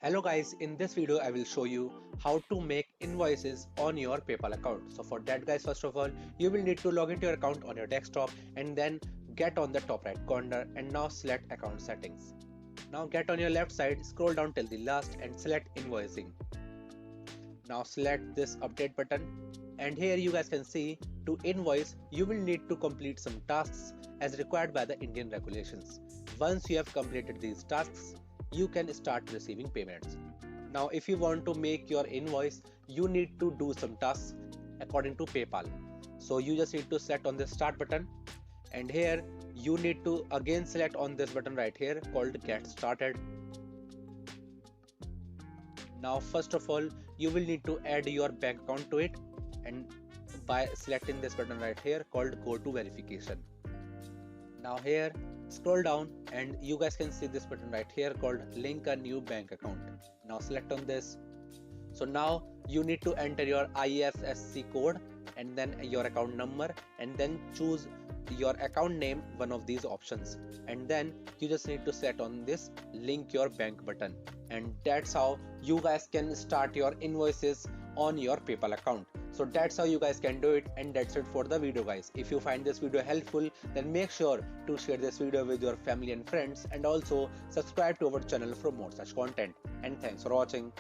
Hello guys, in this video I will show you how to make invoices on your PayPal account. So for that guys, first of all, you will need to log into your account on your desktop and then get on the top right corner and now select account settings. Now get on your left side, scroll down till the last and select invoicing. Now select this update button and here you guys can see to invoice you will need to complete some tasks as required by the Indian regulations. Once you have completed these tasks, you can start receiving payments. Now if you want to make your invoice, you need to do some tasks according to PayPal. So you just need to select on the start button and here you need to again select on this button right here called get started. Now first of all you will need to add your bank account to it and by selecting this button right here called go to verification. Now here scroll down and you guys can see this button right here called link a new bank account. Now select on this. So now you need to enter your IFSC code and then your account number and then choose your account name, one of these options, and then you just need to set on this link your bank button, and that's how you guys can start your invoices on your PayPal account. So that's how you guys can do it, and that's it for the video guys. If you find this video helpful, then make sure to share this video with your family and friends and also subscribe to our channel for more such content, and thanks for watching.